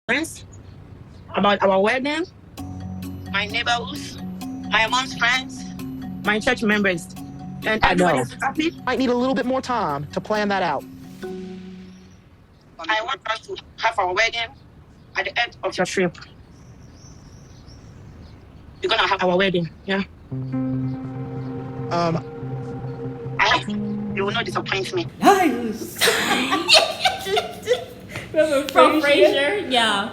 Friends about our wedding, my neighbors, my mom's friends, my church members, and I know. everybody's happy. Might need a little bit more time to plan that out. I want us to have our wedding at the end of your trip. We're gonna have our wedding, yeah. I hope you will not disappoint me. Niles. Remember From Frasier? Frasier, yeah.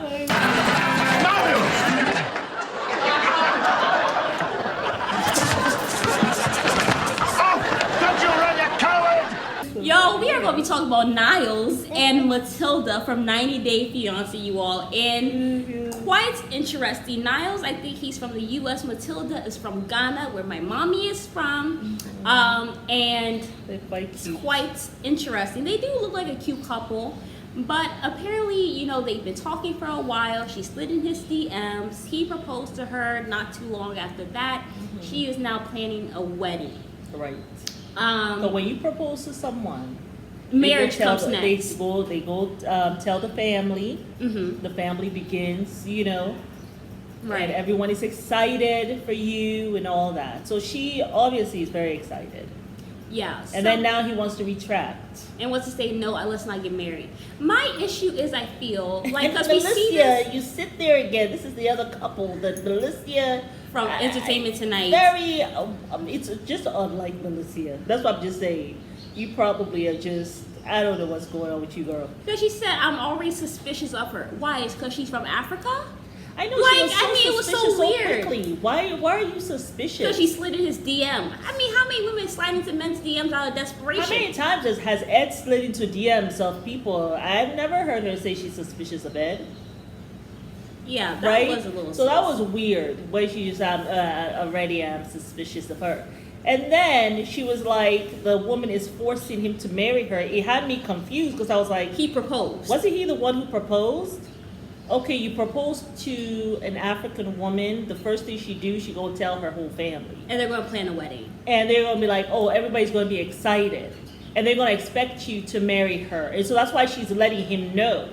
Yo, we are going to be talking about Niles and Matilda from 90 Day Fiance, you all. And quite interesting. Niles, I think he's from the U.S. Matilda is from Ghana, where my mommy is from. And it's quite interesting. They do look like a cute couple. But apparently, you know, they've been talking for a while. She slid in his DMs. He proposed to her not too long after that. She is now planning a wedding. Right. So when you propose to someone, marriage comes next. They go tell the family. Mm-hmm. The family begins, you know, Right. and everyone is excited for you and all that. So she obviously is very excited. Yeah. And then now he wants to retract. And wants to say, no, let's not get married. My issue is, I feel like, because we see Melissa, this you sit there again. This is the other couple that Melissa from Entertainment Tonight. very. It's just unlike Melissa. That's what I'm just saying. You probably are just. I don't know what's going on with you, girl. Because she said, I'm already suspicious of her. Why? It's because she's from Africa? I know. Like, she was so I mean, it was so suspicious weird. quickly. Why are you suspicious? Because she slid in his DM. I mean, how many women slide into men's DMs out of desperation? How many times has Ed slid into DMs of people? I've never heard her say she's suspicious of Ed. Yeah, that Right? was a little So that sus. was weird. Where she just already am suspicious of her. And then she was like, the woman is forcing him to marry her. It had me confused because I was like, He proposed. wasn't he the one who proposed? Okay, you propose to an African woman. The first thing she do, she go tell her whole family. And they're going to plan a wedding. And they're going to be like, oh, everybody's going to be excited. And they're going to expect you to marry her. And so that's why she's letting him know.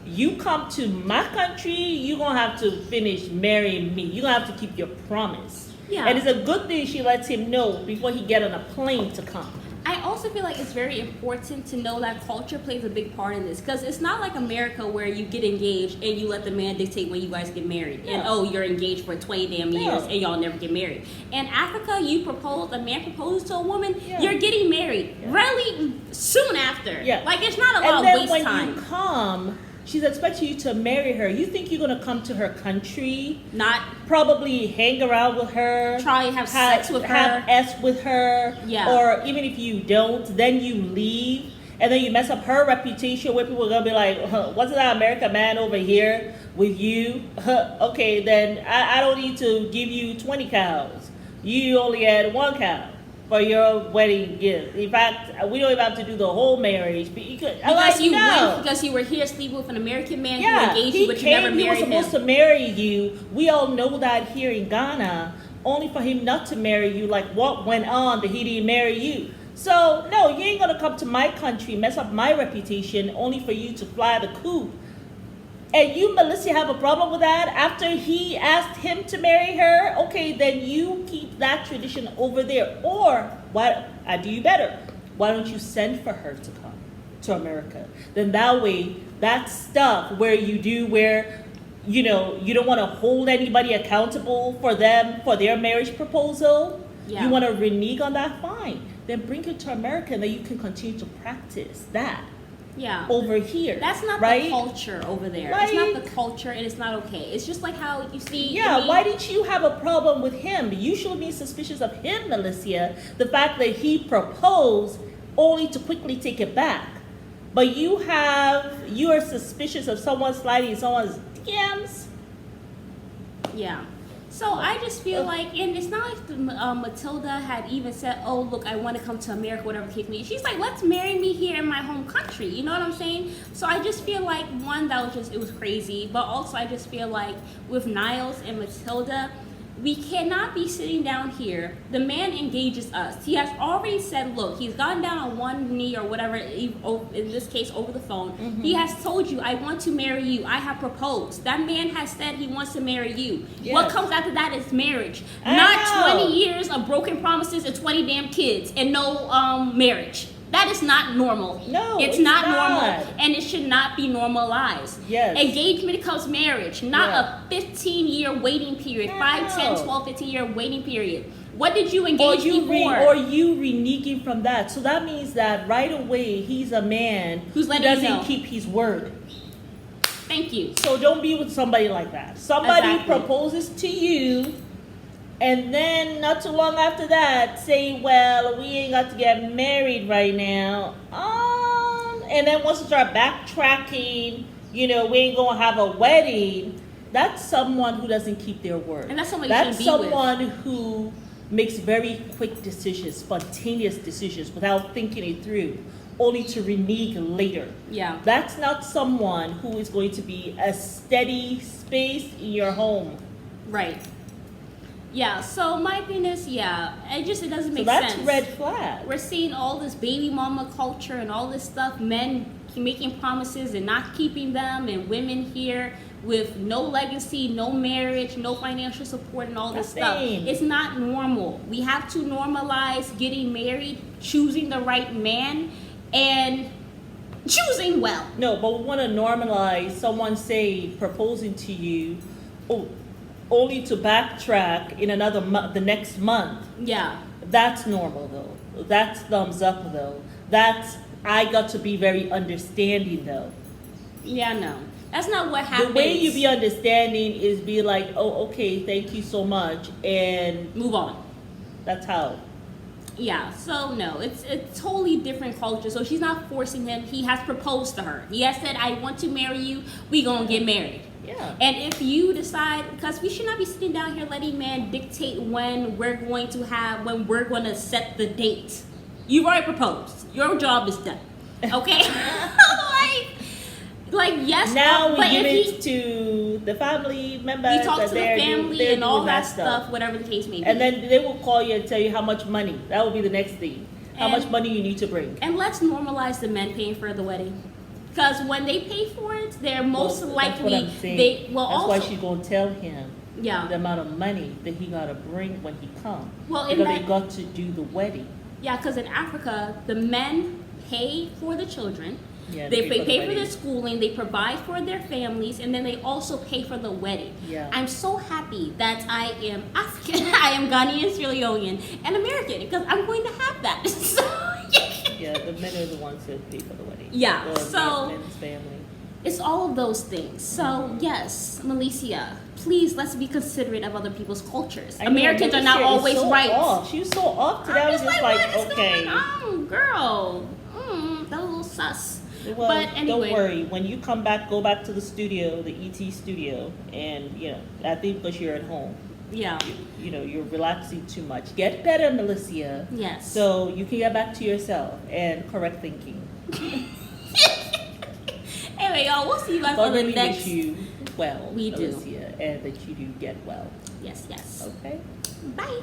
You come to my country, you're going to have to finish marrying me. You're going to have to keep your promise. Yeah. And it's a good thing she lets him know before he get on a plane to come. I also feel like it's very important to know that culture plays a big part in this, because it's not like America where you get engaged and you let the man dictate when you guys get married. Yeah. And oh, you're engaged for 20 damn years Yeah. and y'all never get married. In Africa, you propose, a man proposes to a woman, Yeah. you're getting married really soon after. Yeah. Like, it's not a lot And of then waste when time. you come, she's expecting you to marry her. You think you're going to come to her country, Not probably hang around with her, try have sex with have her. S with her, Yeah. or even if you don't, then you leave, and then you mess up her reputation where people are going to be like, wasn't that American man over here with you? Okay, then I don't need to give you 20 cows. You only had 1 cow for your wedding gift. In fact, we don't even have to do the whole marriage. But you could, Because you no. went, because you were here sleeping with an American man who Yeah, engaged he you, but you never came, he was married him. supposed to marry you. We all know that here in Ghana, only for him not to marry you, like what went on that he didn't marry you. So, no, you ain't gonna come to my country, mess up my reputation, only for you to fly the coop. And you, Melissa, have a problem with that? After he asked him to marry her, okay, then you keep that tradition over there. Or, why, I do you better. Why don't you send for her to come to America? Then that way, that stuff where you know, you don't want to hold anybody accountable for them, for their marriage proposal. Yeah. You want to renege on that, fine. Then bring it to America and then you can continue to practice that. Yeah. Over here. That's not right? the culture over there. Right? It's not the culture, and it's not okay. It's just like how you see. Yeah, why did you have a problem with him? You should be suspicious of him, Melissa. The fact that he proposed only to quickly take it back. But you are suspicious of someone sliding in someone's DMs. Yeah. So I just feel like, and it's not like Matilda had even said, "Oh, look, I want to come to America," whatever the case may be. She's like, "Let's marry me here in my home country." You know what I'm saying? So I just feel like one, that was just, it was crazy, but also I just feel like with Niles and Matilda, we cannot be sitting down here. The man engages us. He has already said, look, he's gone down on one knee or whatever, in this case over the phone. Mm-hmm. He has told you, I want to marry you. I have proposed. That man has said he wants to marry you. Yes. What comes after that is marriage. Not 20 years of broken promises and 20 damn kids and no marriage. That is not normal. No, it's not normal, and it should not be normalized. Yes. Engagement comes marriage, not a 15-year waiting period, 5, 10, 12, 15-year waiting period. What did you engage me for? Or you reneging from that. So that means that right away he's a man who doesn't keep his word. Thank you. So don't be with somebody like that. Somebody proposes to you, and then not too long after that, say, well, we ain't got to get married right now. And then once you start backtracking, we ain't going to have a wedding. That's someone who doesn't keep their word. And that's someone who makes very quick decisions, spontaneous decisions, without thinking it through, only to renege later. Yeah. That's not someone who is going to be a steady space in your home. Right. Yeah, so my thing is, it doesn't make sense. So that's red flag. We're seeing all this baby mama culture and all this stuff, men making promises and not keeping them, and women here with no legacy, no marriage, no financial support, and all this stuff. It's not normal. We have to normalize getting married, choosing the right man, and choosing well. No, but we want to normalize someone, say, proposing to you, only to backtrack in the next month. Yeah. That's normal, though. That's thumbs up, though. That's, I got to be very understanding, though. Yeah, no. That's not what happens. The way you be understanding is be like, oh, okay, thank you so much, and move on. That's how. Yeah, so no, it's a totally different culture. So she's not forcing him. He has proposed to her. He has said, I want to marry you. We gonna get married. Yeah. And if you decide, because we should not be sitting down here letting man dictate when we're going to set the date. You've already proposed. Your job is done. Okay? like yes. Now we give it to the family members. You talk to the family and all that stuff, whatever the case may be. And then they will call you and tell you how much money. That will be the next thing. How much money you need to bring. And let's normalize the men paying for the wedding. Because when they pay for it, they're most likely that's why she's gonna tell him the amount of money that he gotta bring when he comes. Because they got to do the wedding. Yeah, because in Africa, the men pay for the children. Yeah, they pay for their schooling, they provide for their families, and then they also pay for the wedding. Yeah. I'm so happy that I am African, I am Ghanaian, Sierra Leonean, and American, because I'm going to have that. So, yeah, the men are the ones that pay for the wedding. Yeah, so men's family. It's all of those things. So yes, Malicia, please let's be considerate of other people's cultures. Americans are not always right. Off. She was so off today. I was just like, okay, girl, that was a little sus. Well, but anyway, don't worry. When you come back, go back to the studio, the ET studio, and I think because you're at home. Yeah. You're relaxing too much. Get better, Malicia. Yes. So you can get back to yourself and correct thinking. Anyway, y'all, we'll see you guys on the next. Wish you well, we Malicia, and that you do get well. Yes. Okay. Bye.